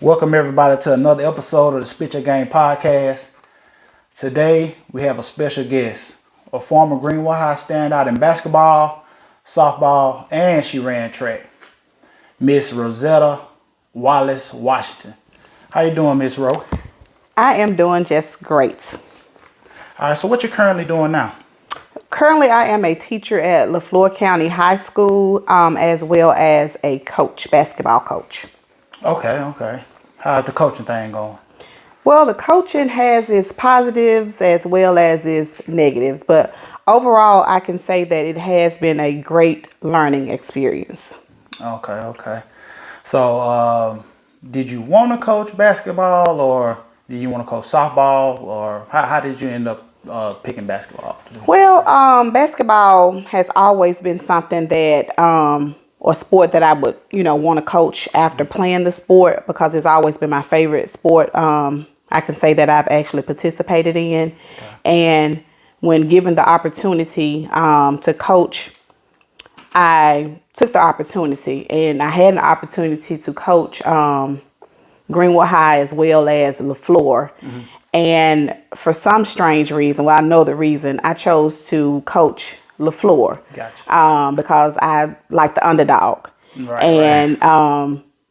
Welcome everybody to another episode of the Spit Your Game podcast. Today we have a special guest, a former Greenwood High standout in basketball, softball, and she ran track, Miss Rosetta Wallace Washington. How you doing, Miss Ro? I am doing just great. All right, so what you currently doing now? Currently, I am a teacher at LaFleur County High School, as well as a coach, basketball coach. Okay. How's the coaching thing going? Well, the coaching has its positives as well as its negatives, but overall, I can say that it has been a great learning experience. Okay. So, did you want to coach basketball, or did you want to coach softball, or how did you end up picking basketball? Well, basketball has always been something that, or sport that I would, want to coach after playing the sport because it's always been my favorite sport. I can say that I've actually participated in. Okay. And when given the opportunity to coach, I took the opportunity, and I had an opportunity to coach Greenwood High as well as LaFleur. Mm-hmm. And for some strange reason, well, I know the reason, I chose to coach LaFleur. Gotcha. Because I like the underdog. Right.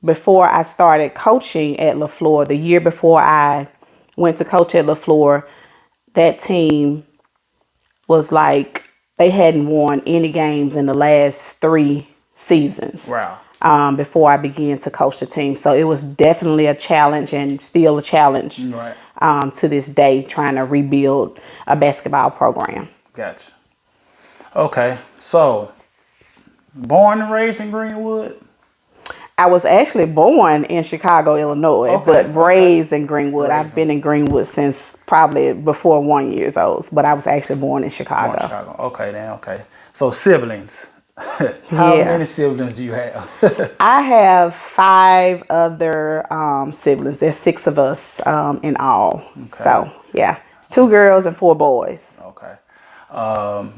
Before I started coaching at LaFleur, the year before I went to coach at LaFleur, that team was like, they hadn't won any games in the last 3 seasons. Wow. Before I began to coach the team. So it was definitely a challenge, and still a challenge to this day, trying to rebuild a basketball program. Gotcha. Okay, so born and raised in Greenwood? I was actually born in Chicago, Illinois, but raised in Greenwood. I've been in Greenwood since probably before 1 year old, but I was actually born in Chicago. Okay. So siblings. How many siblings do you have? I have 5 other siblings. There's 6 of us in all. Okay. So, yeah. 2 girls and 4 boys. Okay.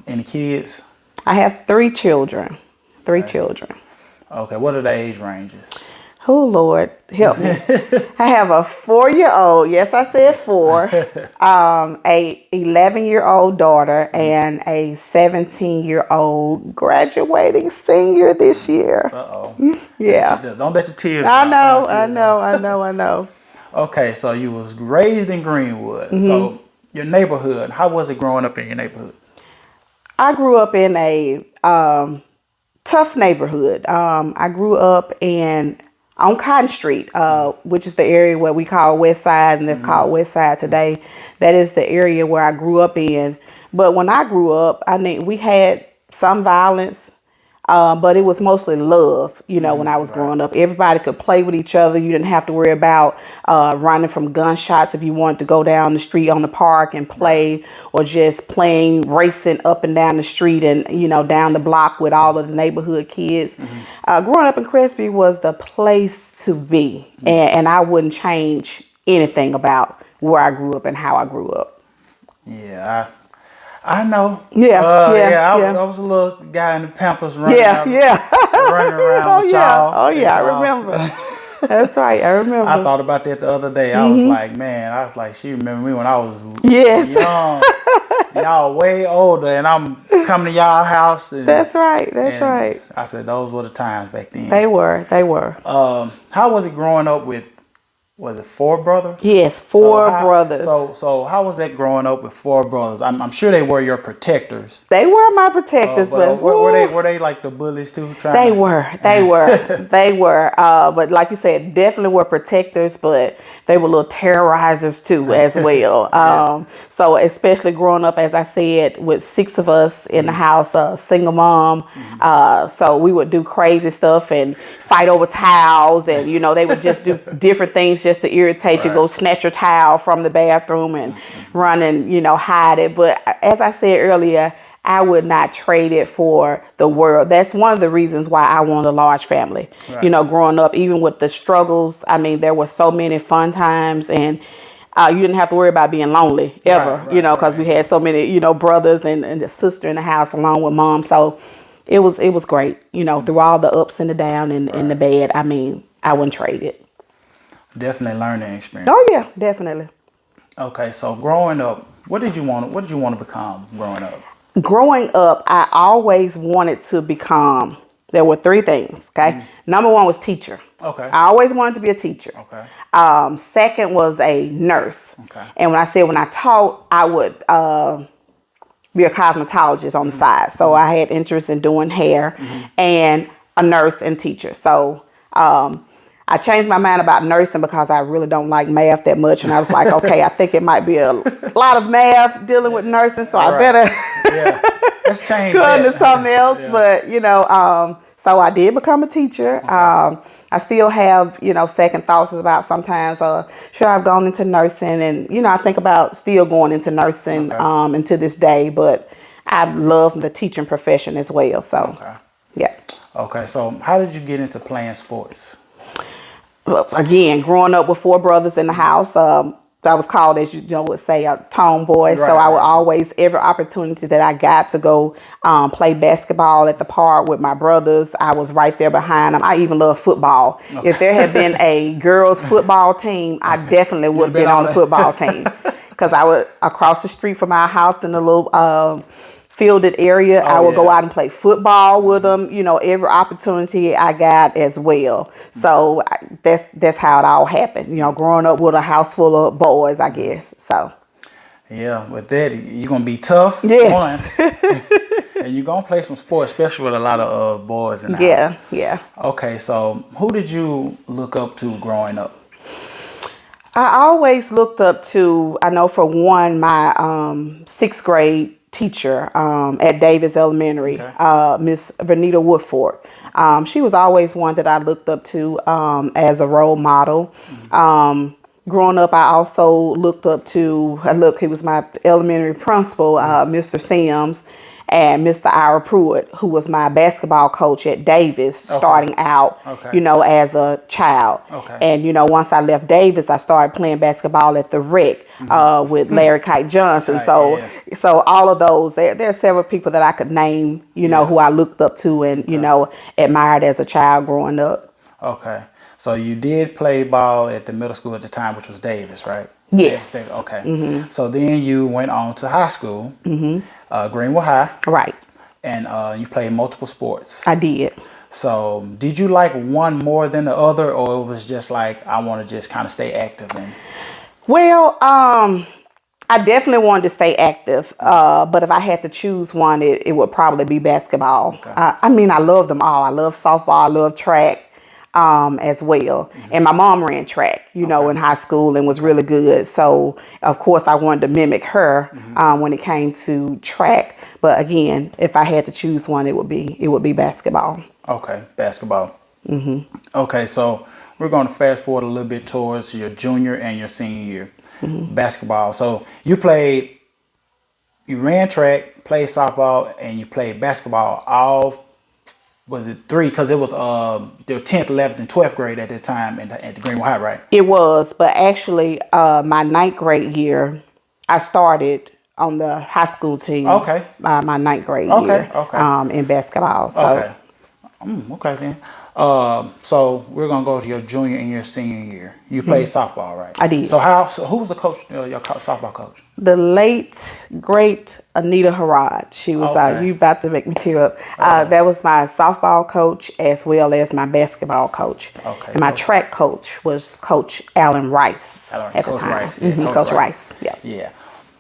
Any kids? I have 3 children. 3 children. Okay. What are the age ranges? Oh, Lord, help me. I have a 4-year-old. Yes, I said 4. A 11-year-old daughter and a 17-year-old graduating senior this year. Uh-oh. Yeah. Don't let your tears I know. Okay, so you was raised in Greenwood. Mm-hmm. So your neighborhood, how was it growing up in your neighborhood? I grew up in a tough neighborhood. I grew up on Cotton Street, which is the area where we call West Side, and that's called West Side today. That is the area where I grew up in. But when I grew up, we had some violence, but it was mostly love, when I was growing up. Everybody could play with each other. You didn't have to worry about running from gunshots if you wanted to go down the street on the park and play, or just racing up and down the street and, down the block with all of the neighborhood kids. Mm-hmm. Growing up in Crestview was the place to be. Mm-hmm. And I wouldn't change anything about where I grew up and how I grew up. Yeah, I know. I was a little guy in the Pampers running around with y'all. I remember. That's right, I remember. I thought about that the other day. I was like, she remember me when I was young. Y'all way older, and I'm coming to y'all house. That's right. I said, those were the times back then. They were. How was it growing up with, was it 4 brothers? Yes, 4 brothers. So how was that growing up with 4 brothers? I'm sure they were your protectors. They were my protectors, but were they like the bullies too? They were. But like you said, definitely were protectors, but they were little terrorizers too as well. So especially growing up, as I said, with 6 of us in the house, single mom. So we would do crazy stuff and fight over towels, and they would just do different things just to irritate you. Go snatch your towel from the bathroom and run and hide it. But as I said earlier, I would not trade it for the world. That's one of the reasons why I want a large family. Growing up, even with the struggles, there were so many fun times, and you didn't have to worry about being lonely ever, because we had so many, brothers and a sister in the house along with mom. So it was great, through all the ups and the downs and the bad. I wouldn't trade it. Definitely learning experience. Oh yeah, definitely. Okay, so growing up, what did you want? What did you want to become growing up? Growing up, I always wanted to become. There were three things. Okay, number one was teacher. Okay. I always wanted to be a teacher. Okay. Second was a nurse. Okay. And when I taught, I would be a cosmetologist on the side. So I had interest in doing hair and a nurse and teacher. So I changed my mind about nursing because I really don't like math that much. And I was like, okay, I think it might be a lot of math dealing with nursing. So I better Yeah. Let's change go that. into something else. Yeah. But, so I did become a teacher. Okay. I still have, second thoughts about sometimes, should I have gone into nursing? And, I think about still going into nursing and to this day. But I love the teaching profession as well. So, yeah. Okay, so how did you get into playing sports? Well, again, growing up with four brothers in the house, I was called, as would say, a tomboy. So I would always, every opportunity that I got to go play basketball at the park with my brothers, I was right there behind them. I even love football. Okay. If there had been a girls' football team, I definitely would have been on the football team. Because I would, across the street from our house in a little fielded area, I would go out and play football with them, every opportunity I got as well. So that's how it all happened, growing up with a house full of boys, I guess. So yeah, with that, you're gonna be tough. Yes. And you're gonna play some sports, especially with a lot of boys in the house. Yeah. Okay, so who did you look up to growing up? I always looked up to, I know for one, my sixth grade teacher at Davis Elementary, Miss Vernita Woodford. She was always one that I looked up to as a role model. Growing up, I also looked up to, he was my elementary principal, Mr. Sims, and Mr. Ira Pruitt, who was my basketball coach at Davis, starting out, as a child. And, once I left Davis, I started playing basketball at the Rec with Larry Kite Johnson. So all of those, there are several people that I could name, who I looked up to and, admired as a child growing up. Okay. So you did play ball at the middle school at the time, which was Davis, right? Yes. Okay. So then you went on to high school, Greenwood High. Right. And you played multiple sports. I did. So did you like one more than the other, or it was just like, I want to just kind of stay active? Well, I definitely wanted to stay active, but if I had to choose one, it would probably be basketball. I love them all. I love softball. I love track. As well. And my mom ran track, in high school and was really good. So, of course, I wanted to mimic her when it came to track. But again, if I had to choose one, it would be basketball. Okay, basketball. Okay, so we're going to fast forward a little bit towards your junior and your senior year. Basketball. So you ran track, played softball, and you played basketball was it 3? Because it was the 10th, 11th, and 12th grade at that time at the Greenwood High, right? It was, but actually my 9th grade year, I started on the high school team. Okay. My 9th grade year. Okay. In basketball. So. Okay then. So we're gonna go to your junior and your senior year. You played softball, right? I did. So who was the coach? Your softball coach? The late great Anita Harad. She was. You about to make me tear up. That was my softball coach as well as my basketball coach. Okay. And my track coach was Coach Alan Rice at the time. Rice. Coach Rice. Yeah.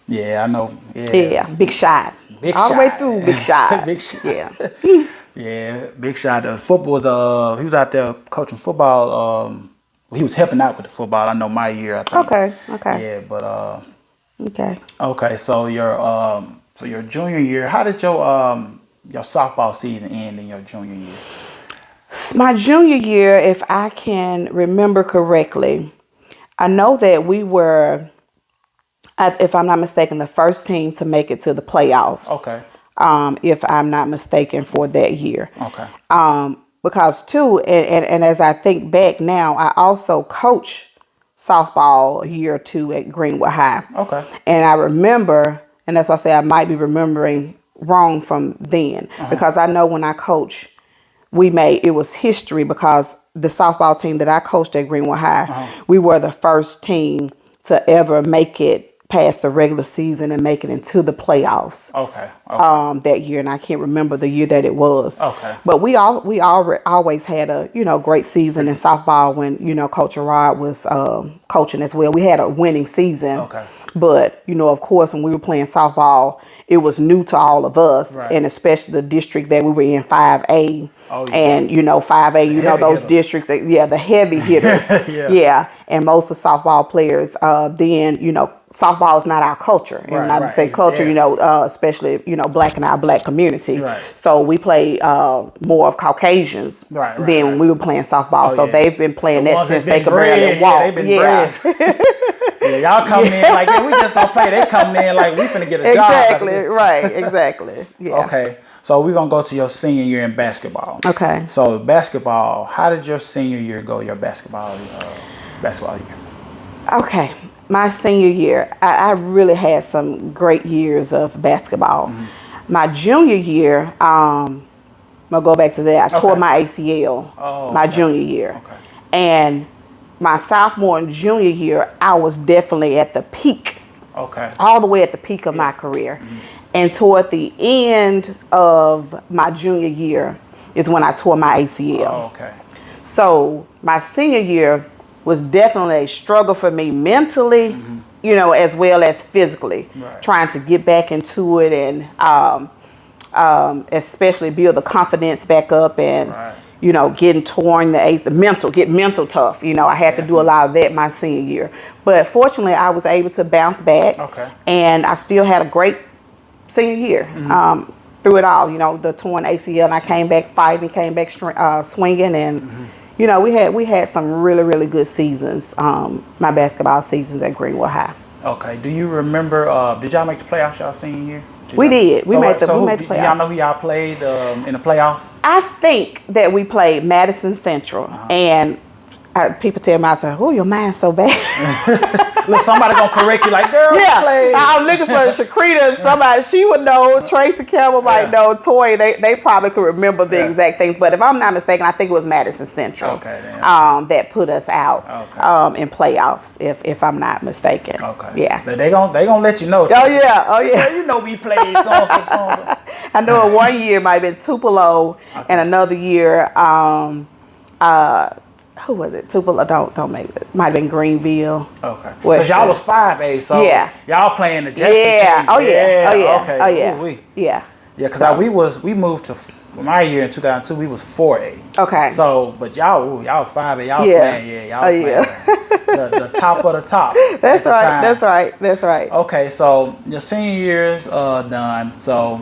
Yeah, I know. Yeah. Big shot. All the way through. Big shot. Big shot. Yeah. Yeah, big shot. Football. He was out there coaching football. He was helping out with the football. I know my year. I think. Okay. Yeah, but Okay. Okay, so your junior year, how did your softball season end in your junior year? My junior year, if I can remember correctly, I know that we were, if I'm not mistaken, the first team to make it to the playoffs. Okay. If I'm not mistaken, for that year. Okay. Because too, and as I think back now, I also coached softball a year or two at Greenwood High. Okay. And I remember, and that's why I say I might be remembering wrong from then, because I know when I coached, it was history because the softball team that I coached at Greenwood High, we were the first team to ever make it past the regular season and make it into the playoffs. Okay. That year, and I can't remember the year that it was. Okay. But we always had a great season in softball when Coach Rod was coaching as well. We had a winning season. Okay. But of course, when we were playing softball, it was new to all of us, Right. and especially the district that we were in, 5A. Oh, yeah. And 5A, those hitters. districts, the heavy hitters. Yeah. And most of softball players, then softball is not our culture, and Right, I would right. say culture, Yeah. Especially black in our black community. Right. So we play more of Caucasians Right, than when we were playing softball. So yeah. they've been playing The that ones since that they been could bred, barely walk. they've been bred. Yeah, y'all coming in like, we just gonna play. They coming in like, we finna get a job. Exactly. Right. Exactly. Yeah. Okay, so we're gonna go to your senior year in basketball. Okay. So basketball, how did your senior year go? Your basketball year. Okay. My senior year, I really had some great years of basketball. Mm-hmm. My junior year, I'm gonna go back to that. I tore my ACL my junior year. Okay. And my sophomore and junior year, I was definitely at the peak. Okay. All the way at the peak of my career. Mm-hmm. And toward the end of my junior year is when I tore my ACL. Oh, okay. So my senior year was definitely a struggle for me mentally, as well as physically, Right. trying to get back into it and especially build the confidence back up and, Right. getting torn get mental tough. I had to do a lot of that my senior year. But fortunately, I was able to bounce back. Okay. And I still had a great senior year through it all. The torn ACL, and I came back fighting, came back swinging, and we had some really, really good seasons. My basketball seasons at Greenwood High. Okay. Do you remember? Did y'all make the playoffs y'all senior year? We did. We made the playoffs. Do y'all know who y'all played in the playoffs? I think that we played Madison Central, and people tell me, I said, "Oh, your mind's so bad." Look, somebody gonna correct you, like, girl, Yeah, play. I'm looking for Shakrita. If somebody, she would know. Tracy Campbell might know. Toy, they probably could remember the exact things. But if I'm not mistaken, I think it was Madison Central. Okay, then. That put us out. Okay. In playoffs, if I'm not mistaken. Okay. Yeah. They gonna let you know. Oh yeah. Oh yeah. You we played so. I know one year might have been Tupelo, and another year, who was it? Tupelo, don't make it. Might have been Greenville. Okay. Because y'all was 5A, so y'all playing the Jefferson teams. Oh yeah. Oh yeah. Okay. Oh yeah. Ooh-wee. Yeah. Yeah, because we moved to my year in 2002. We was 4A. Okay. So, but y'all was 5A. Y'all was playing. Y'all was playing the top of the top. That's right. That's right. Okay, so your senior year's done. So,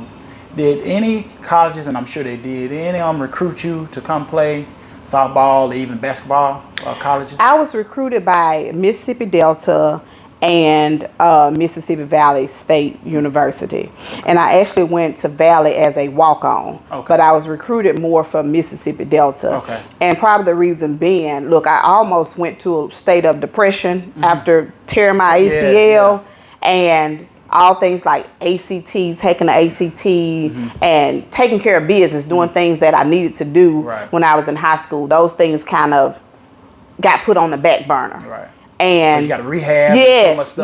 did any colleges, and I'm sure they did any of them recruit you to come play softball or even basketball colleges? I was recruited by Mississippi Delta and Mississippi Valley State University. And I actually went to Valley as a walk-on. Okay. But I was recruited more for Mississippi Delta. Okay. And probably the reason being, look, I almost went to a state of depression after tearing my ACL. And all things like ACT, taking the ACT, and taking care of business, doing things that I needed to do when I was in high school. Those things kind of got put on the back burner. Right. And you got to rehab. Yes.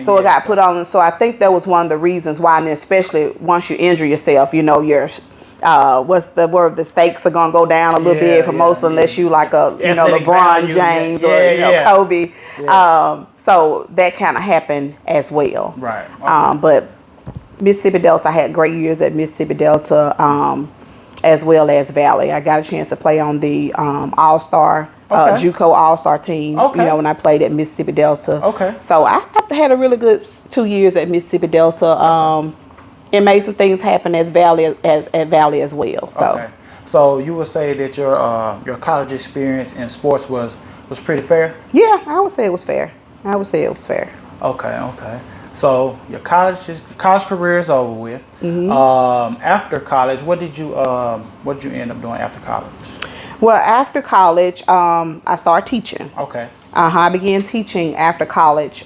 So it got put on. So I think that was one of the reasons why, and especially once you injure yourself, your what's the word? The stakes are gonna go down a little bit for most, unless you like a LeBron James or Kobe. Yeah. So that kind of happened as well. Right. Okay. But Mississippi Delta, I had great years at Mississippi Delta, as well as Valley. I got a chance to play on the All-Star. JUCO All-Star team, when I played at Mississippi Delta. Okay. So I had a really good 2 years at Mississippi Delta. It made some things happen at Valley as well. So. Okay. So you would say that your college experience in sports was pretty fair? Yeah, I would say it was fair. Okay. So your college career is over with. After college, what did you end up doing after college? Well, after college, I started teaching. Okay. I began teaching after college.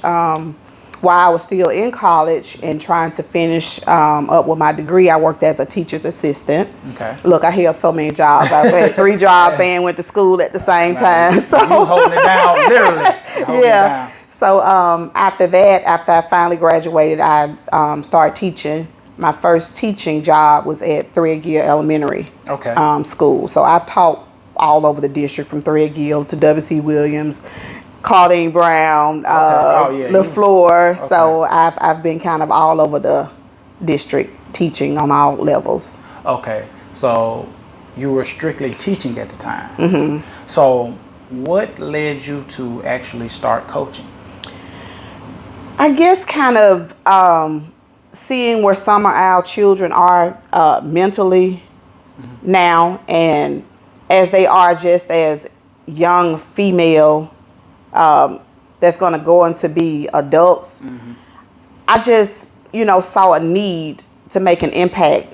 while I was still in college and trying to finish up with my degree, I worked as a teacher's assistant. Okay. Look, I held so many jobs. I had 3 jobs and went to school at the same time. So you holding it down, literally. You're holding it down. So after that, after I finally graduated, I started teaching. My first teaching job was at Threadgill Elementary school. So I've taught all over the district, from Threadgill to W.C. Williams, Claudine Brown, LaFleur. Okay. So I've been kind of all over the district teaching on all levels. Okay. So you were strictly teaching at the time. Mm-hmm. So what led you to actually start coaching? I guess kind of seeing where some of our children are mentally now, and as they are just as young female that's going to go on to be adults. I just, saw a need to make an impact,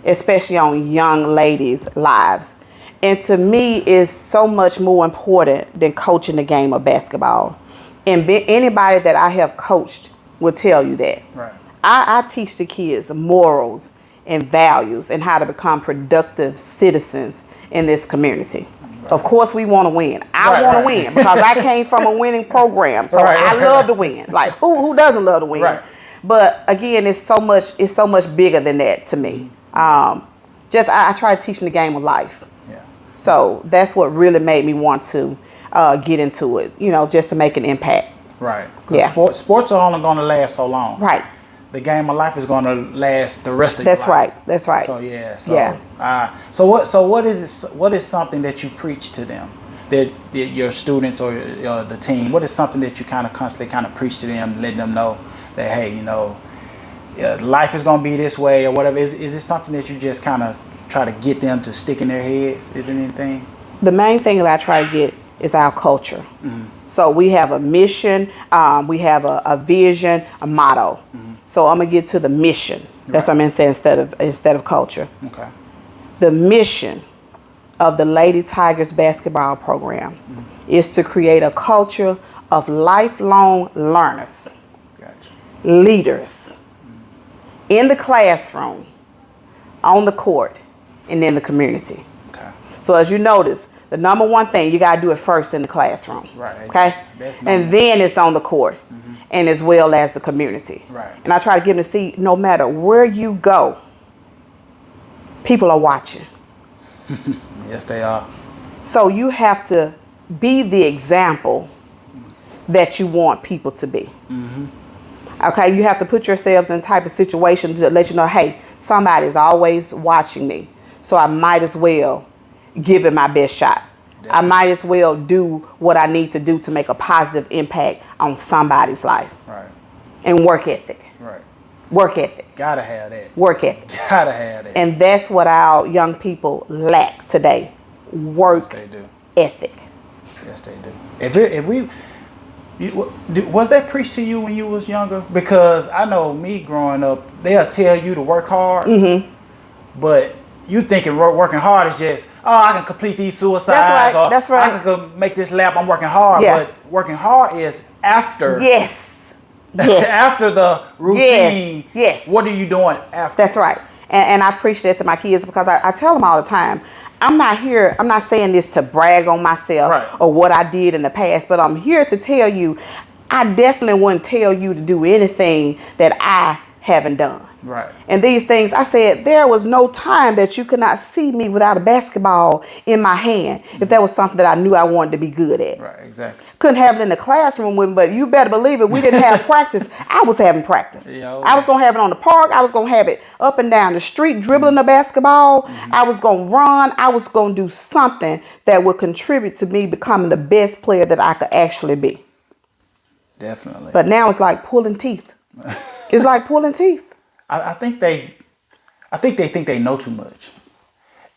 especially on young ladies' lives. And to me, it's so much more important than coaching the game of basketball. And anybody that I have coached will tell you that. Right. I teach the kids morals and values and how to become productive citizens in this community. Right. Of course, we want to win. I want to win because I came from a winning program, so I love to win. Like who doesn't love to win? Right. But again, it's so much bigger than that to me. I try to teach them the game of life. Yeah. So that's what really made me want to get into it. Just to make an impact. Right. Yeah. Sports are only going to last so long. Right. The game of life is going to last the rest of your life. That's right. So what is something that you preach to them, that your students or the team? What is something that you kind of constantly preach to them, letting them know that, hey, life is going to be this way or whatever? Is it something that you just kind of try to get them to stick in their heads? Is it anything? The main thing that I try to get is our culture. Mm-hmm. So we have a mission, we have a vision, a motto. Mm-hmm. So I'm gonna get to the mission. That's what I'm gonna say instead of culture. Okay. The mission of the Lady Tigers basketball program is to create a culture of lifelong learners, leaders, in the classroom, on the court, and in the community. Okay. So as you notice, the number one thing, you got to do it first in the classroom. Right. Okay? And then it's on the court and as well as the community. Right. And I try to get them to see, no matter where you go, people are watching. Yes, they are. So you have to be the example that you want people to be. Mm-hmm. Okay? You have to put yourselves in type of situation to let you know, hey, somebody's always watching me. So I might as well give it my best shot. Definitely. I might as well do what I need to do to make a positive impact on somebody's life. Right. And work ethic. Right. Work ethic. Gotta have that. Work ethic. Gotta have that. And that's what our young people lack today. Work ethic. Yes, they do. Was that preached to you when you was younger? Because I know me growing up, they'll tell you to work hard, but you thinking working hard is just, I can complete these suicides. That's right. I can make this lap. I'm working hard. Yeah. But working hard is after. Yes. After the routine. Yes. What are you doing after? That's right. And I preach that to my kids because I tell them all the time, I'm not saying this to brag on myself or what I did in the past, but I'm here to tell you, I definitely wouldn't tell you to do anything that I haven't done. Right. And these things, I said, there was no time that you could not see me without a basketball in my hand if that was something that I knew I wanted to be good at. Right, exactly. Couldn't have it in the classroom with me, but you better believe it, we didn't have practice. I was having practice. I was going to have it on the park. I was going to have it up and down the street, dribbling the basketball. I was going to run. I was going to do something that would contribute to me becoming the best player that I could actually be. Definitely. But now it's like pulling teeth. It's like pulling teeth. I think they think they know too much,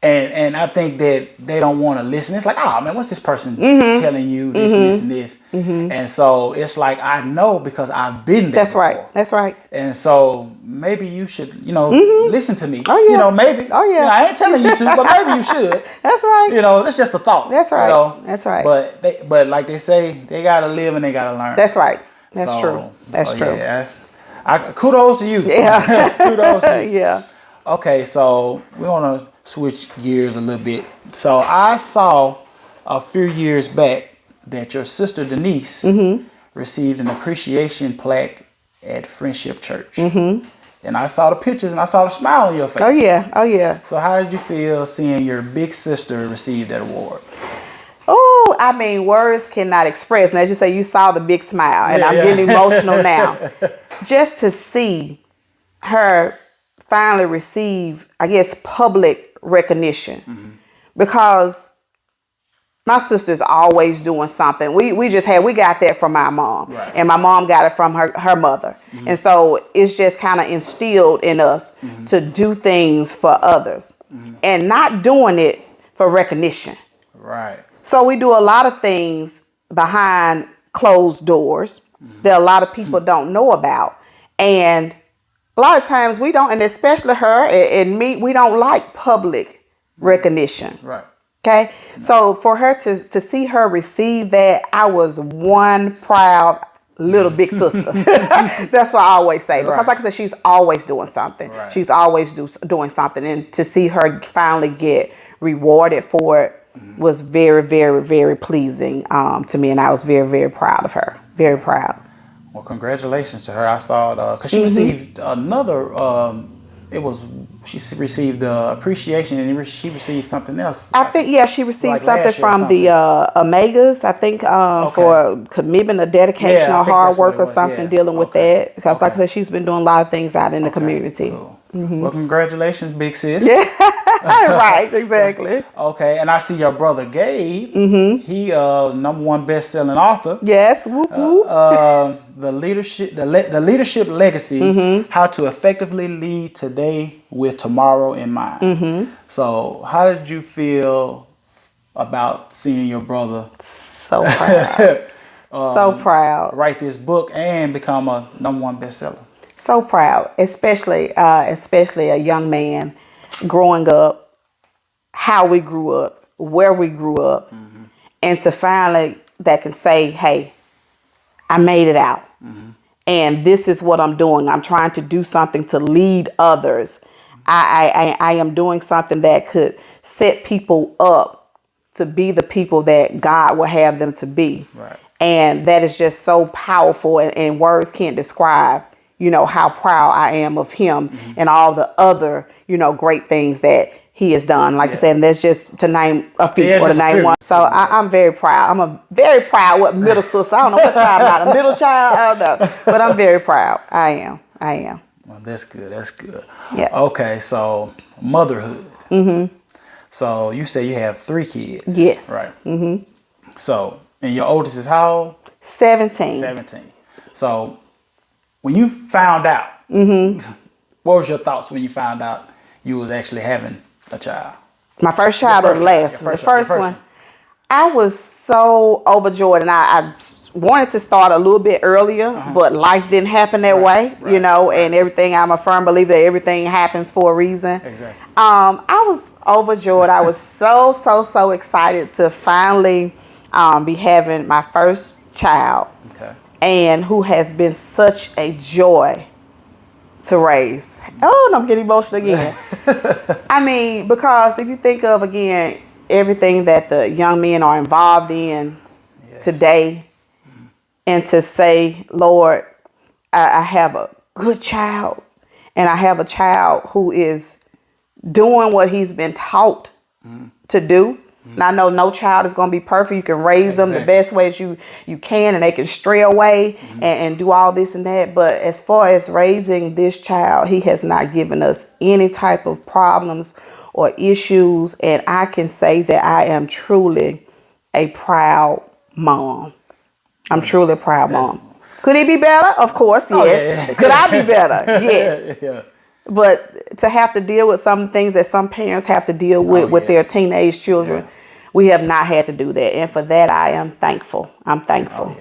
and I think that they don't want to listen. It's like, oh man, what's this person telling you this and this, and so it's like, I know because I've been there. That's before. right. That's right. And so maybe you should, listen to me. Oh yeah. Maybe. Oh yeah. I ain't telling you to, but maybe you should. That's right. That's just a thought. That's right. That's right. But like they say, they gotta live and they gotta learn. That's right. That's true. That's true. Yeah, kudos to you. Yeah. Kudos to you. Yeah. Okay, so we want to switch gears a little bit. So I saw a few years back that your sister Denise received an appreciation plaque at Friendship Church. And I saw the pictures and I saw the smile on your face. Oh yeah. Oh yeah. So how did you feel seeing your big sister receive that award? Oh, I mean, words cannot express. And as you say, you saw the big smile, and I'm getting emotional now. Just to see her finally receive, I guess, public recognition, because my sister's always doing something. We got that from my mom, right. And my mom got it from her mother, and so it's just kind of instilled in us to do things for others, and not doing it for recognition. Right. So we do a lot of things behind closed doors that a lot of people don't know about. And a lot of times we don't, and especially her and me, we don't like public recognition. Right. Okay. So for her to see her receive that, I was one proud little big sister. That's what I always say. Because like I said, she's always doing something. Right. She's always doing something. And to see her finally get rewarded for it was very, very, very pleasing to me, and I was very, very proud of her. Very proud. Well, congratulations to her. I saw it because she received another. She received the appreciation, and she received something else. I think she received like something from the Omegas. I think for commitment or dedication or hard work or something dealing with that. Because like I said, she's been doing a lot of things out in the community. Cool. Well, congratulations, big sis. Yeah, right, exactly. Okay, and I see your brother Gabe. He #1 best-selling author. Yes, whoop whoop. The leadership legacy: how to effectively lead today with tomorrow in mind. So, how did you feel about seeing your brother? So proud. So proud. Write this book and become a #1 bestseller. So proud, especially a young man growing up, how we grew up, where we grew up, and to finally that can say, hey, I made it out. And this is what I'm doing. I'm trying to do something to lead others. I am doing something that could set people up to be the people that God will have them to be. Right. And that is just so powerful, and words can't describe, how proud I am of him and all the other, great things that he has done. Like I said, and that's just to name a few or to name one. So I'm very proud. I'm a very proud middle sister. I don't know what child I'm not. A middle child? I don't know. But I'm very proud. I am. Well, that's good. That's good. Yeah. Okay, so motherhood. So you say you have 3 kids. Yes. Right. So, and your oldest is how old? 17. 17. So, when you found out, what was your thoughts when you found out you was actually having a child? My first child or the last one? The first one. I was so overjoyed, and I wanted to start a little bit earlier, but life didn't happen that way, and everything. I'm a firm believer that everything happens for a reason. Exactly. I was overjoyed. I was so excited to finally be having my first child. Okay. And who has been such a joy to raise. Oh, and I'm getting emotional again. I mean, because if you think of, again, everything that the young men are involved in today, and to say, Lord, I have a good child, and I have a child who is doing what he's been taught to do. And I know no child is going to be perfect. You can raise them the best way that you can, and they can stray away and do all this and that. But as far as raising this child, he has not given us any type of problems or issues. And I can say that I am truly a proud mom. I'm truly a proud mom. Could it be better? Of course, yes. Yeah. Could I be better? Yes. Yeah. But to have to deal with some things that some parents have to deal with their teenage children, we have not had to do that. And for that, I am thankful. I'm thankful.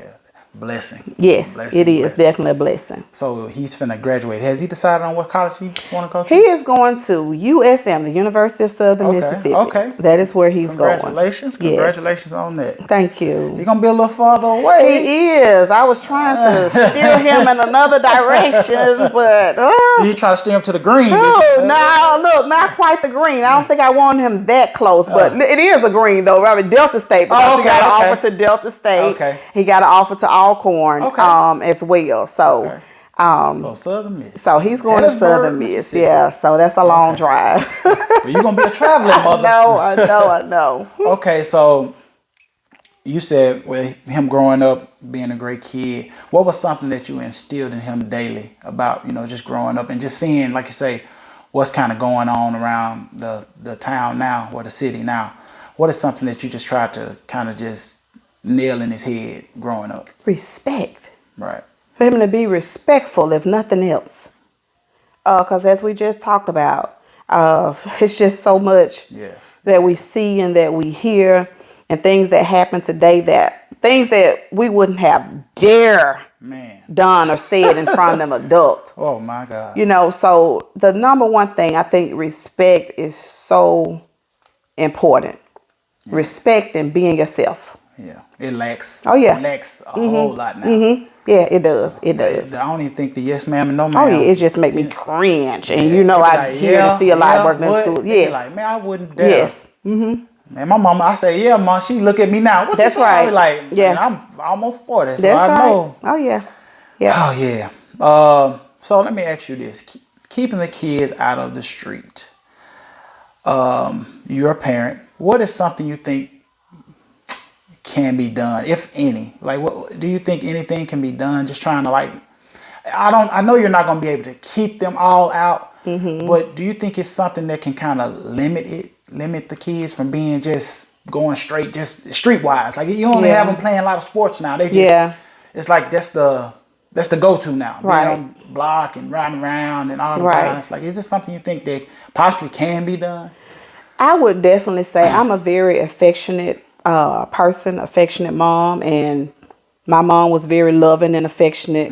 blessing. Yes, Blessing, it is blessing. definitely a blessing. So he's finna graduate. Has he decided on what college he want to go to? He is going to USM, the University of Southern Mississippi. Okay. That is where he's Congratulations. going. Yes. Congratulations on that. Thank you. He's gonna be a little farther away. He is. I was trying to steer him in another direction, but You trying to steer him to the green? no, look, not quite the green. I don't think I want him that close, but it is a green though. I mean, Delta State. Because he got an offer to Delta State. Okay. He got an offer to Alcorn as well. So. So Southern Miss. So he's going to Southern Miss. Yeah. So that's a long drive. But you're gonna be a traveling mother. I know. Okay, so you said with him growing up, being a great kid, what was something that you instilled in him daily about, just growing up and just seeing, like you say, what's kind of going on around the town now or the city now? What is something that you just tried to kind of just nail in his head growing up? Respect. Right. For him to be respectful, if nothing else. Because as we just talked about, it's just so much that we see and that we hear and things that happen today, things that we wouldn't have done or said in front of an adult. Oh, my God. So the number one thing, I think respect is so important. Yeah. Respect and being yourself. Yeah. It lacks. Oh, yeah. It lacks a whole lot now. Mm-hmm. Yeah, it does. It does. I don't even think the yes ma'am and no ma'am. Oh, yeah. It just make me cringe. And I hear to see a lot of working in school. Yes. Like, man, I wouldn't dare. Yes. Mm-hmm. Man, my mama, I say, yeah, mom, she look at me now. What That's right. I like, yeah. Man, I'm almost 40, so That's I right. know. Oh, yeah. Yeah. Oh, yeah. So let me ask you this. Keeping the kids out of the street. You're a parent. What is something you think can be done, if any? Like, what do you think anything can be done? Just trying to I know you're not going to be able to keep them all out, but do you think it's something that can kind of limit the kids from being just going straight, just streetwise? Like, you only have them playing a lot of sports now. They just, it's like that's the go-to now. Right. Being on block and riding around and all the violence. Like, is this something you think that possibly can be done? I would definitely say I'm a very affectionate person, affectionate mom, and my mom was very loving and affectionate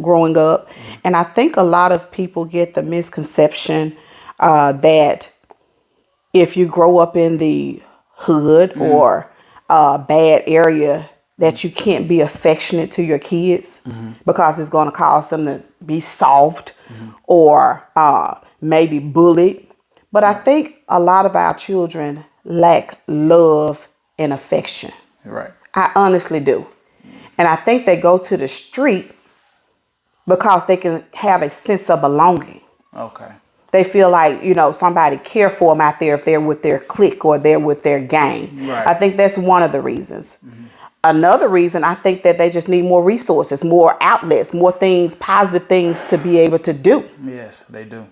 growing up. And I think a lot of people get the misconception that if you grow up in the hood or a bad area, that you can't be affectionate to your kids because it's going to cause them to be soft or maybe bullied. But I think a lot of our children lack love and affection. Right. I honestly do. And I think they go to the street because they can have a sense of belonging. Okay. They feel like, somebody care for them out there if they're with their clique or they're with their gang. Right. I think that's one of the reasons. Another reason, I think that they just need more resources, more outlets, more things, positive things to be able to do. Yes, they do.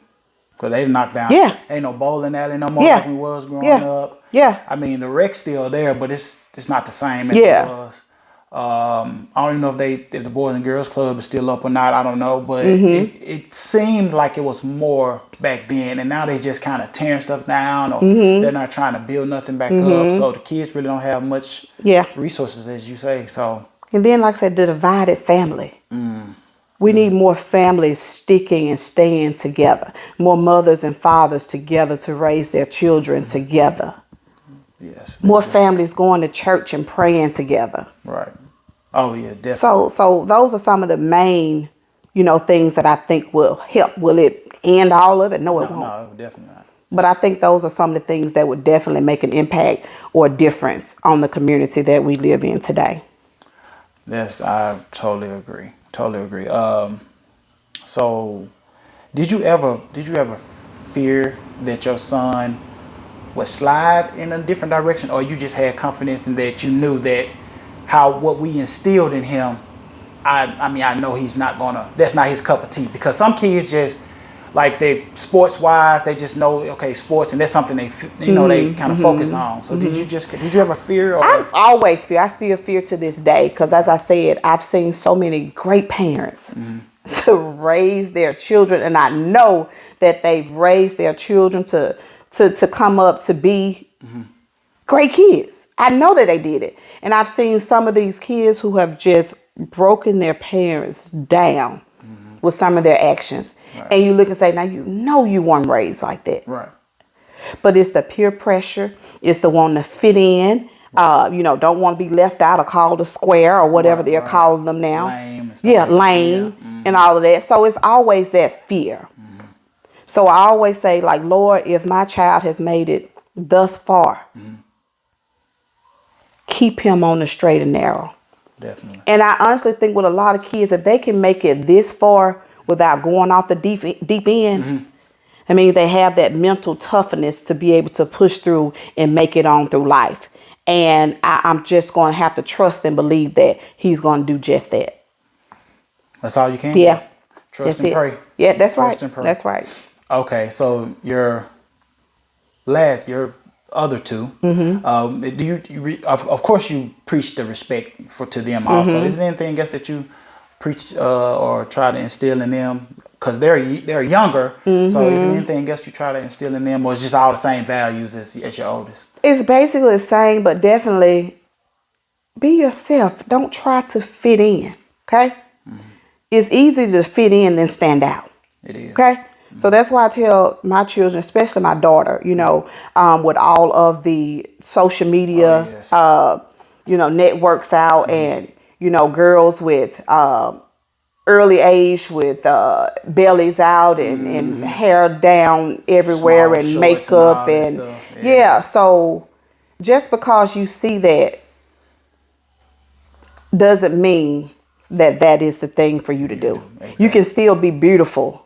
Because they knocked down. Yeah. Ain't no bowling alley no more like we was growing up. Yeah. I mean, the rec's still there, but it's not the same as it was. I don't even know if the Boys and Girls Club is still up or not. I don't know. But it seemed like it was more back then. And now they just kind of tearing stuff down or they're not trying to build nothing back up. So the kids really don't have much resources, as you say. So. And then, like I said, the divided family. We need more families sticking and staying together. More mothers and fathers together to raise their children together. Yes. More families going to church and praying together. Right. Oh, yeah, definitely. So those are some of the main, things that I think will help. Will it end all of it? No, it won't. No, definitely not. But I think those are some of the things that would definitely make an impact or a difference on the community that we live in today. Yes, I totally agree. Totally agree. So did you ever fear that your son would slide in a different direction, or you just had confidence in that you knew that what we instilled in him? I know he's not that's not his cup of tea, because some kids just like they sports wise, they just know, sports, and that's something they they kind of focus on. So did you ever fear? Or? I always fear. I still fear to this day, because as I said, I've seen so many great parents to raise their children, and I know that they've raised their children to come up to be great kids. I know that they did it, and I've seen some of these kids who have just broken their parents down with some of their actions. Right. And you look and say, now you know you weren't raised like that. Right. But it's the peer pressure. It's the wanting to fit in. Don't want to be left out or called a square or whatever they're calling them now. Lame. Lame and all of that. So it's always that fear. So I always say, like, Lord, if my child has made it thus far, keep him on the straight and narrow. Definitely. And I honestly think with a lot of kids, if they can make it this far without going off the deep end, I mean, they have that mental toughness to be able to push through and make it on through life. And I'm just going to have to trust and believe that he's going to do just that. That's all you can? Yeah. Trust and pray. Yeah, that's Trust right. and pray. That's right. Okay, so your other two, of course you preach the respect to them also. Is there anything else that you preach or try to instill in them? Because they're younger, so is there anything else you try to instill in them, or is it just all the same values as your oldest? It's basically the same, but definitely be yourself. Don't try to fit in, okay? It's easy to fit in than stand out. It is. Okay? So that's why I tell my children, especially my daughter, with all of the social media, networks out and, girls with early age with bellies out and hair down everywhere Small and shorts makeup and stuff. So just because you see that doesn't mean that is the thing for you to do. Exactly. You can still be beautiful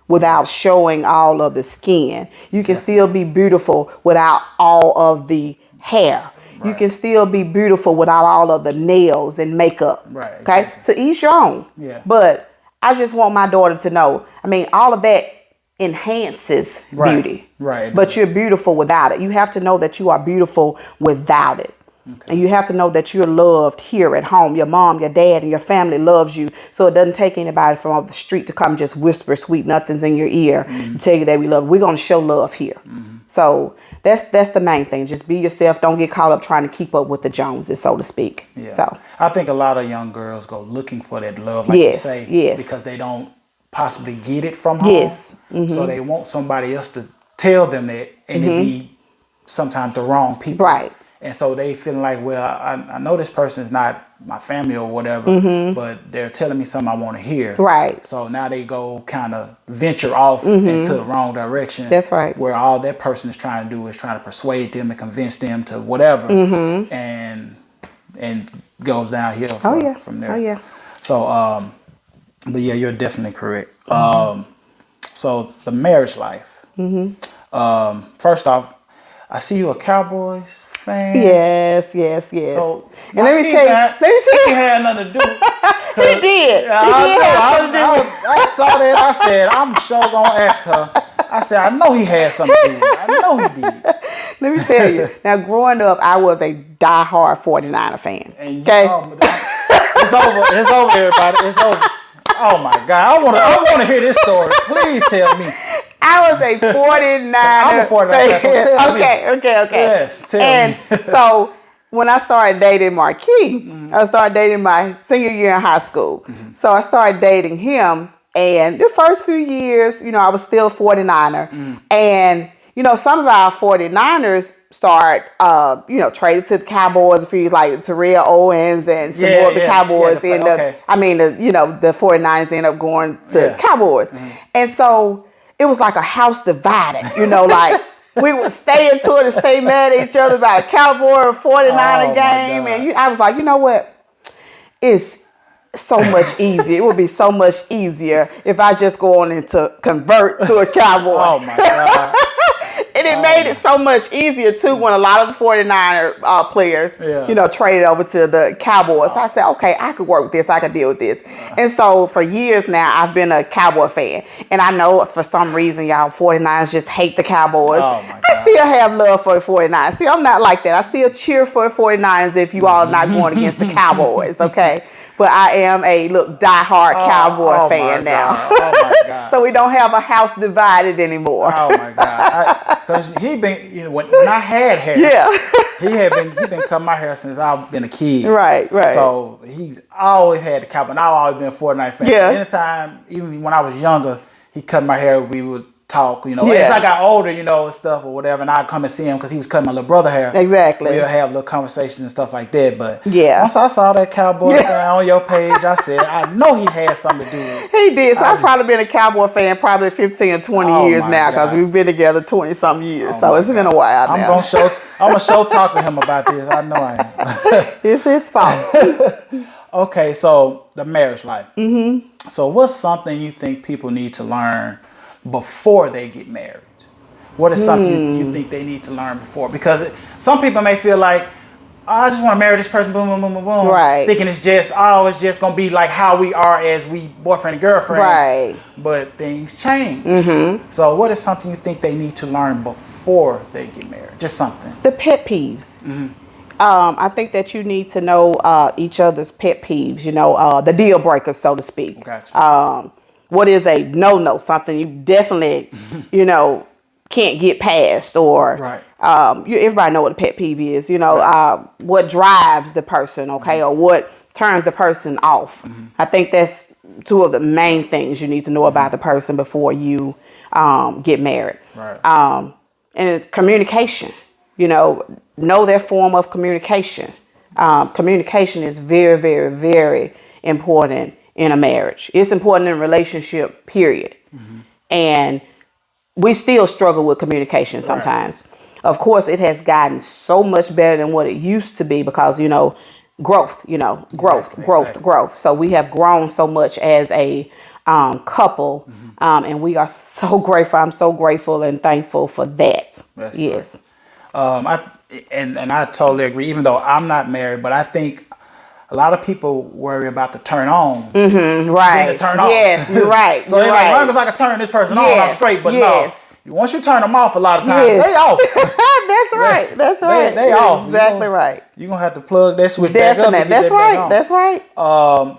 without showing all of the skin. You can still be beautiful without all of the hair. Right. You can still be beautiful without all of the nails and makeup. Right. Okay? Exactly. To each your own. Yeah. But I just want my daughter to know, all of that enhances beauty. Right. But you're beautiful without it. You have to know that you are beautiful without it. Okay. And you have to know that you're loved here at home. Your mom, your dad, and your family loves you. So it doesn't take anybody from off the street to come just whisper sweet nothings in your ear and tell you that we love you. We're going to show love here. So that's the main thing. Just be yourself. Don't get caught up trying to keep up with the Joneses, so to speak. Yeah. So I think a lot of young girls go looking for that love, like you say, because they don't possibly get it from home. Yes. So they want somebody else to tell them that, and it be sometimes the wrong people. Right. And so they feeling like, well, I know this person is not my family or whatever, but they're telling me something I want to hear. Right. So now they go kind of venture off into the wrong direction. That's right. Where all that person is trying to do is trying to persuade them and convince them to whatever, and goes downhill from there. Oh yeah. So, but yeah, you're definitely correct. So the marriage life. First off, I see you a Cowboys fan. Yes. So, and let me tell you, he had nothing to do. He did. I saw that. I said, I'm sure gonna ask her. I said, I know he had something to do with it. I know he did. Let me tell you. Now, growing up, I was a diehard 49er fan. Okay. It's over, everybody. It's over. Oh my God! I want to hear this story. Please tell me. I was a 49er. I'm a 49er fan. Okay. Yes, tell me. So when I started dating Marquis, I started dating my senior year in high school. So I started dating him, and the first few years, I was still a 49er, and some of our 49ers start, traded to the Cowboys a few years, like Terrell Owens and some more of the Cowboys end up, the 49ers end up going to Cowboys. And so it was like a house divided, like we would stay into it and stay mad at each other about a Cowboy or 49er game. And I was like, you know what? It's so much easier. It would be so much easier if I just go on and to convert to a Cowboy. Oh my God. And it made it so much easier too when a lot of the 49er players, traded over to the Cowboys. So I said, okay, I could work with this. I could deal with this. And so for years now, I've been a Cowboy fan. And I know for some reason, y'all 49ers just hate the Cowboys. Oh my God. I still have love for the 49ers. See, I'm not like that. I still cheer for the 49ers if you all are not going against the Cowboys, okay? but I am a diehard Cowboy fan now. Oh my God. So we don't have a house divided anymore. Oh my God. Because he been, when I had hair, he been cutting my hair since I've been a kid. Right. So he's always had the Cowboy, and I've always been a Fortnite fan. Yeah. Anytime, even when I was younger, he cut my hair, we would talk, As I got older, and stuff or whatever, and I'd come and see him because he was cutting my little brother hair. Exactly. We'll have little conversations and stuff like that. But once I saw that Cowboy fan on your page, I said, I know he had something to do with it. He did. So I've probably been a Cowboy fan probably 15 or 20 years now because we've been together 20-something years. So it's been a while now. I'm going to talk to him about this. I know I am. It's his fault. Okay, so the marriage life. Mm-hmm. So what's something you think people need to learn before they get married? What is something you think they need to learn before? Because some people may feel like, I just want to marry this person, boom, boom, boom, boom, boom. Right. Thinking it's just going to be like how we are as we boyfriend and girlfriend. Right. But things change. Mm-hmm. So what is something you think they need to learn before they get married? Just something. The pet peeves. Mm-hmm. I think that you need to know each other's pet peeves, the deal breakers, so to speak. Gotcha. What is a no, something you definitely, can't get past, or right. Everybody know what a pet peeve is, right. What drives the person, okay, or what turns the person off. Mm-hmm. I think that's two of the main things you need to know about the person before you get married. Right. And it's communication, know their form of communication. Communication is very, very, very important in a marriage. It's important in a relationship, period. Mm-hmm. And we still struggle with communication sometimes. Right. Of course, it has gotten so much better than what it used to be because, growth, growth. So we have grown so much as a couple, mm-hmm. And we are so grateful. I'm so grateful and thankful for that. That's yes. I totally agree, even though I'm not married, but I think a lot of people worry about the turn on. Mm-hmm, right. The turn off. Yes, you're right. So they're like, as long as I can turn this person on, I'm straight. But no, once you turn them off, a lot of times, they off. That's right. That's right. They off. Exactly right. You're going to have to plug that switch back up. That's right. That's right.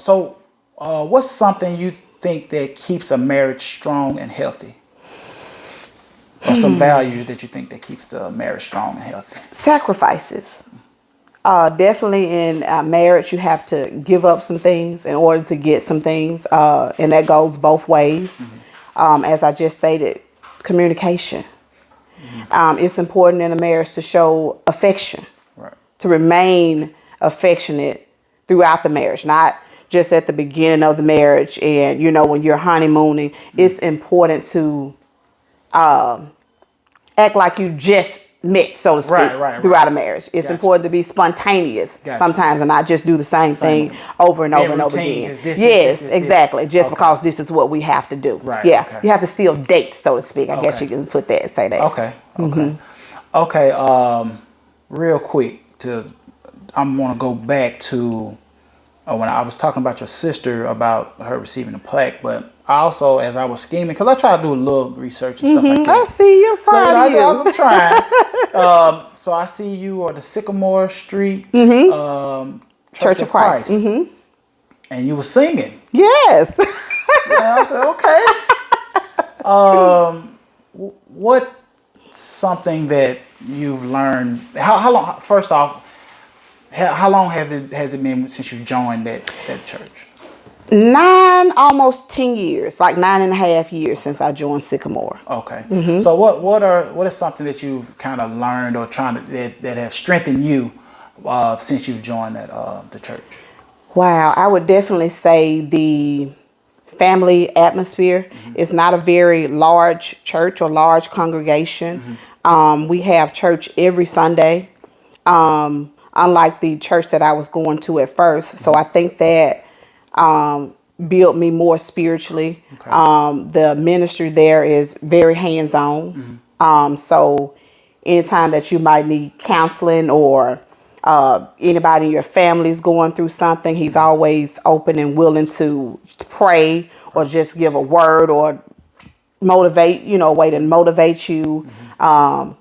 So what's something you think that keeps a marriage strong and healthy? Or some values that you think that keeps the marriage strong and healthy? Sacrifices. Definitely in marriage, you have to give up some things in order to get some things. And that goes both ways. Mm-hmm. As I just stated, communication. Mm-hmm. It's important in a marriage to show affection. Right. To remain affectionate throughout the marriage, not just at the beginning of the marriage and, when you're honeymooning. Mm-hmm. It's important to act like you just met, so to speak, throughout a marriage. It's important to be spontaneous sometimes and not just do the same thing over and over and over again. This, exactly. Just because this is what we have to do. Right. Yeah. Okay. You have to still date, so to speak. I guess you can say that. Okay. Okay. Real quick, I'm going to go back to when I was talking about your sister about her receiving a plaque, but I also, as I was scheming, because I try to do a little research and stuff like that. I see you're proud of you. I'm trying. So I see you are the Sycamore Street Church of Christ. Mm-hmm. And you were singing. Yes. So I said, okay. What's something that you've learned? How long? First off, how long has it been since you joined that church? almost 10 years, like 9.5 years since I joined Sycamore. Okay. Mm-hmm. So what is something that you've kind of learned or that have strengthened you since you've joined the church? Wow, I would definitely say the family atmosphere. Mm-hmm. It's not a very large church or large congregation. Mm-hmm. We have church every Sunday. Unlike the church that I was going to at first. So I think that built me more spiritually. Okay. The ministry there is very hands-on. Mm-hmm. So anytime that you might need counseling or anybody in your family is going through something, he's always open and willing to pray or just give a word or motivate, a way to motivate you. Mm-hmm.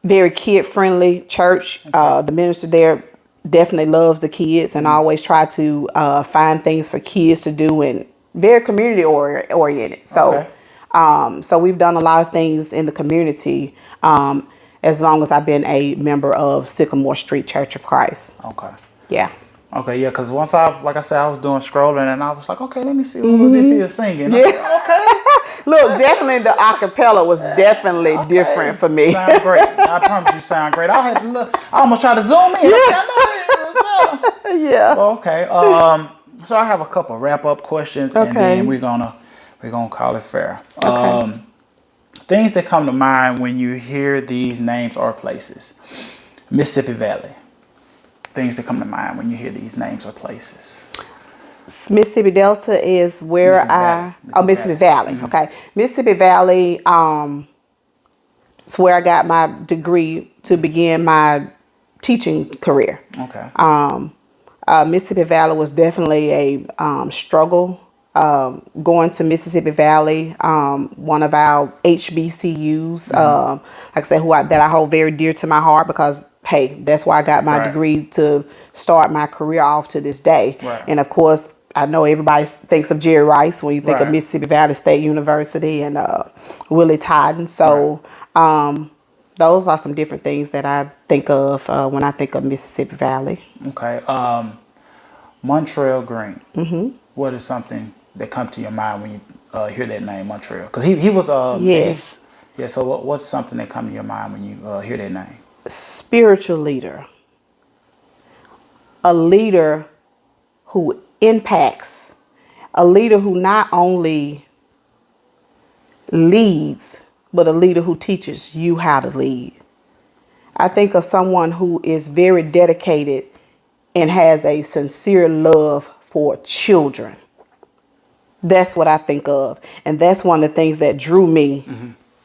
Very kid-friendly church. Okay. The minister there definitely loves the kids and always try to find things for kids to do and very community oriented. So, Okay. so we've done a lot of things in the community as long as I've been a member of Sycamore Street Church of Christ. Okay. Yeah. Okay, yeah, because once like I said, I was doing scrolling and I was like, okay, let me see who this is singing. Yeah. Okay. Look, definitely the acapella was definitely different for me. Sound great. I promise you sound great. I had to look. I almost tried to zoom in. Yeah. Well, okay. So I have a couple wrap up questions and then we're gonna call it fair. Okay. Things that come to mind when you hear these names or places. Mississippi Valley. Things that come to mind when you hear these names or places. Mississippi Delta is where Mississippi Valley. Okay. Mississippi Valley is where I got my degree to begin my teaching career. Okay. Mississippi Valley was definitely a struggle. Going to Mississippi Valley, one of our HBCUs, like I said, that I hold very dear to my heart because, hey, that's why I got my degree to start my career off to this day. Right. And of course, I know everybody thinks of Jerry Rice when you think of Mississippi Valley State University and Willie Todden. So those are some different things that I think of when I think of Mississippi Valley. Okay. Montreal Green. Mm-hmm. What is something that comes to your mind when you hear that name, Montreal? Because he was yes. Yeah. So what's something that comes to your mind when you hear that name? Spiritual leader. A leader who impacts. A leader who not only leads, but a leader who teaches you how to lead. I think of someone who is very dedicated and has a sincere love for children. That's what I think of. And that's one of the things that drew me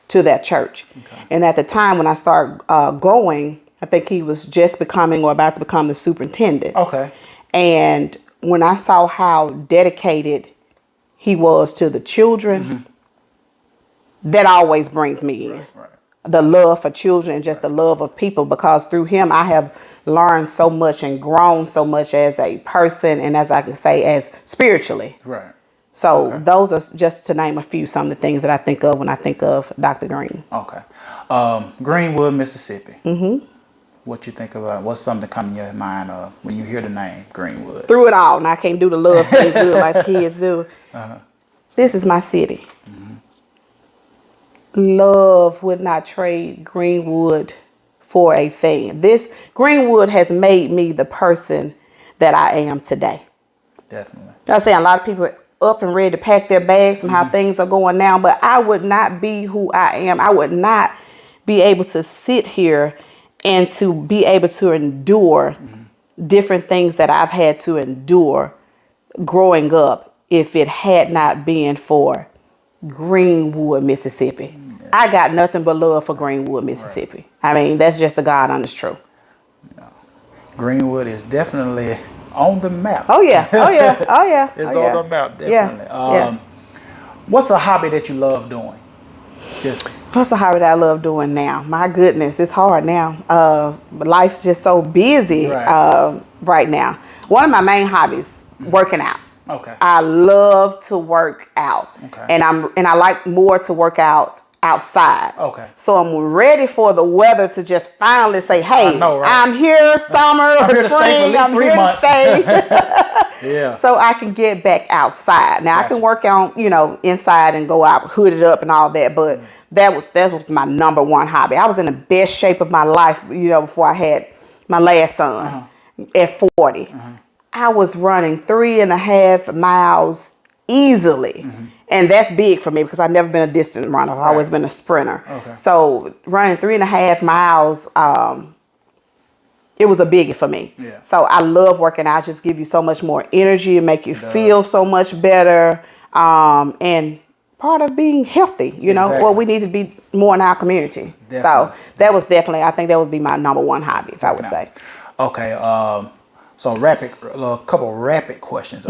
to that church. Okay. And at the time when I started going, I think he was just becoming or about to become the superintendent. Okay. And when I saw how dedicated he was to the children, that always brings me in. Right. The love for children and just the love of people, because through him I have learned so much and grown so much as a person and, as I can say, as spiritually. Right. So those are just to name a few, some of the things that I think of when I think of Dr. Green. Okay. Greenwood, Mississippi. Mm-hmm. What you think about? What's something that comes in your mind when you hear the name Greenwood? Through it all, and I can't do the love things good like the kids do. This is my city. Love would not trade Greenwood for a thing. This Greenwood has made me the person that I am today. Definitely. I'm saying a lot of people are up and ready to pack their bags from how things are going now, but I would not be who I am. I would not be able to sit here and to be able to endure different things that I've had to endure growing up if it had not been for Greenwood, Mississippi. I got nothing but love for Greenwood, Mississippi. Right. I mean, that's just the God honest truth. No. Greenwood is definitely on the map. Oh yeah, oh yeah, oh yeah. It's on the map, definitely. Yeah. What's a hobby that you love doing? What's a hobby that I love doing now? My goodness, it's hard now. Life's just so busy right now. One of my main hobbies, working out. Okay. I love to work out. Okay. And I like more to work out outside. Okay. So I'm ready for the weather to just finally say, hey, I'm here summer or spring. I'm here to stay. Yeah. So I can get back outside. Now I can work on, inside and go out hooded up and all that, but that was my number one hobby. I was in the best shape of my life, before I had my last son at 40. I was running 3.5 miles easily. And that's big for me because I've never been a distance runner. I've always been a sprinter. Okay. So running 3.5 miles, it was a biggie for me. Yeah. So I love working out. Just give you so much more energy and make you feel so much better. And part of being healthy, well, we need to be more in our community. Definitely. So that was definitely, I think that would be my number one hobby, if I would say. Okay. So a couple rapid questions.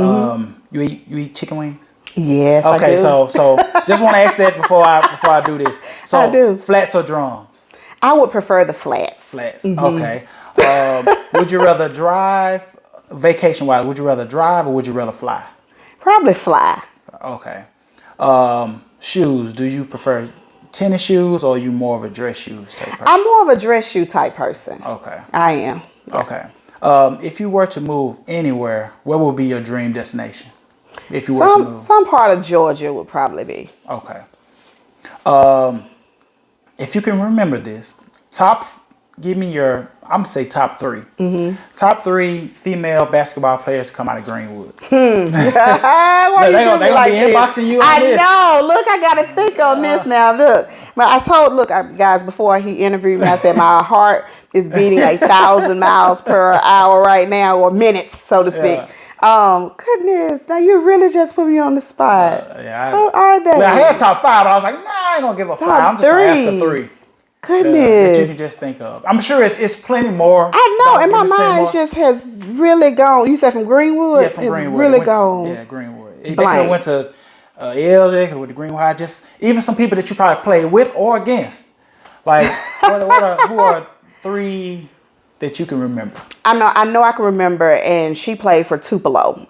You eat chicken wings? Yes, okay, I do. so just want to ask that before I do this. So I do. Flats or drums? I would prefer the flats. Flats. Okay. Would you rather drive, vacation-wise, would you rather drive or would you rather fly? Probably fly. Okay. Shoes, do you prefer tennis shoes or are you more of a dress shoes type person? I'm more of a dress shoe type person. Okay. I am. Okay. If you were to move anywhere, where would be your dream destination? If you were to move. Some part of Georgia would probably be. Okay. If you can remember this, give me your, I'm going to say top 3. Mm-hmm. Top 3 female basketball players to come out of Greenwood. Why They're going to be inboxing you on this. I know. Look, I got to think on this now. Look, guys, before he interviewed me, I said my heart is beating 1,000 miles per hour right now, or minutes, so to speak. Yeah. Goodness, now you really just put me on the spot. Who are they? Well, I had top 5, but I was like, nah, I ain't going to give a 5. I'm just going to ask a 3. Goodness. That you can just think of. I'm sure it's plenty more. I know. In my mind, it just has really gone. You said from Greenwood? Yeah, from Greenwood. Really gone. Yeah, Greenwood. They could have went to LJ, they could have went to Greenwood High. Just even some people that you probably played with or against. Like, who are 3 that you can remember? I know I can remember, and she played for Tupelo,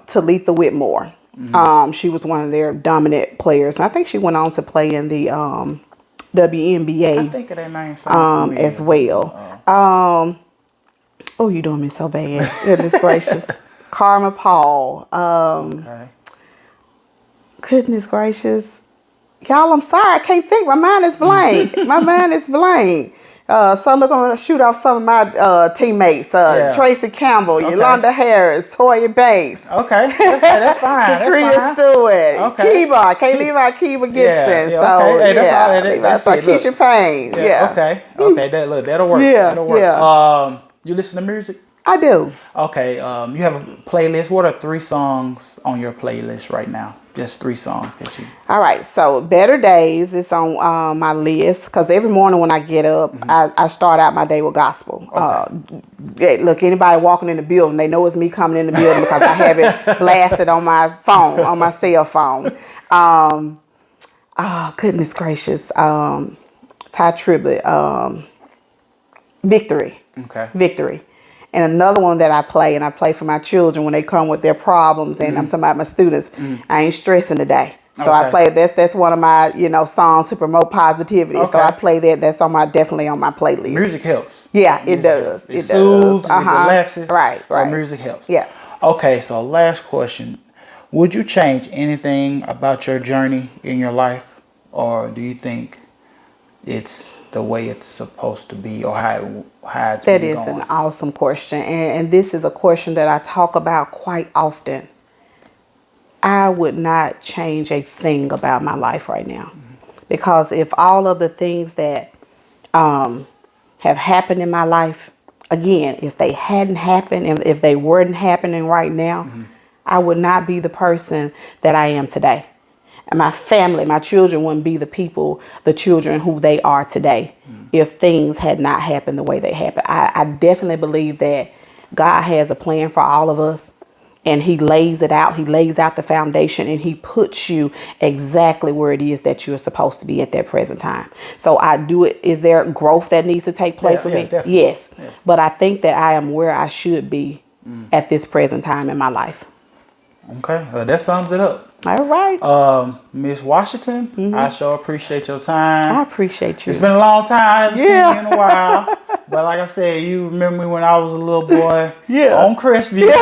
Talitha Whitmore. Mm-hmm. She was one of their dominant players. And I think she went on to play in the WNBA. I think of that name as well. Oh, you doing me so bad. Goodness gracious. Karma Paul. Goodness gracious. Y'all, I'm sorry. I can't think. My mind is blank. So look, I'm going to shoot off some of my teammates. Tracy Campbell, Yolanda Harris, Toya Banks. Okay, that's fine. Shakrita Stewart. Okay. Kiba. I can't leave out Kiba Gibson. That's Keisha Payne. Okay. That'll work. That'll work. Yeah. You listen to music? I do. Okay. You have a playlist. What are 3 songs on your playlist right now? Just 3 songs that you. All right, so Better Days is on my list because every morning when I get up, I start out my day with gospel. Okay. Look, anybody walking in the building, they know it's me coming in the building because I have it blasted on my phone, on my cell phone. Goodness gracious, Ty Tribbett, Victory. Okay. Victory. And another one that I play for my children when they come with their problems, and I'm talking about my students. I ain't stressing today. So I play that's one of my songs to promote positivity. Okay. So I play that. That's definitely on my playlist. Music helps. Yeah, it does. It soothes, it relaxes. Right. So music helps. Yeah. Okay, so last question. Would you change anything about your journey in your life? Or do you think it's the way it's supposed to be, or how it's That is going? An awesome question. And this is a question that I talk about quite often. I would not change a thing about my life right now. Because if all of the things that have happened in my life, again, if they hadn't happened, and if they weren't happening right now, I would not be the person that I am today. And my family, my children wouldn't be the children who they are today if things had not happened the way they happened. I definitely believe that God has a plan for all of us, and he lays it out. He lays out the foundation, and he puts you exactly where it is that you're supposed to be at that present time. So I do it. Is there growth that needs to take place with me? Definitely. Yes. Yeah. But I think that I am where I should be at this present time in my life. Okay, well, that sums it up. All right. Miss Washington, I sure appreciate your time. I appreciate you. It's been a long time. I haven't seen you in a while. But like I said, you remember me when I was a little boy on Crestview.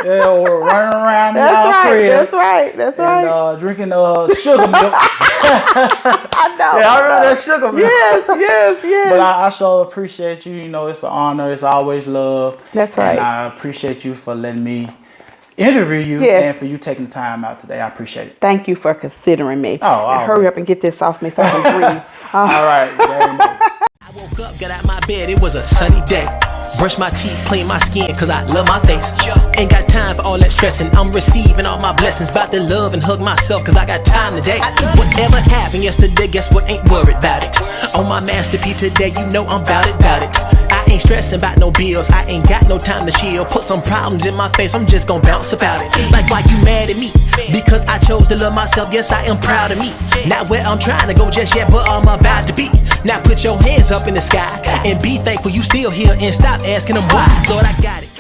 Or running around in our crib. That's right. And drinking sugar milk. I know. Yeah, I remember that sugar milk. Yes. But I sure appreciate you. It's an honor. It's always love. That's right. And I appreciate you for letting me interview you and for you taking the time out today. I appreciate it. Thank you for considering me. And hurry up and get this off me so I can breathe. All right. Very nice. I woke up, got out my bed, it was a sunny day. Brush my teeth, clean my skin, cause I love my face. Ain't got time for all that stressing, I'm receiving all my blessings. About to love and hug myself, cause I got time today. Whatever happened yesterday, guess what, ain't worried about it. On my masterpiece today, you know I'm bout it. I ain't stressing about no bills, I ain't got no time to chill. Put some problems in my face, I'm just gon' bounce about it. Like, why you mad at me? Because I chose to love myself, yes, I am proud of me. Not where I'm trying to go just yet, but I'm about to be. Now put your hands up in the sky and be thankful you still here and stop asking them why. Lord, I got it.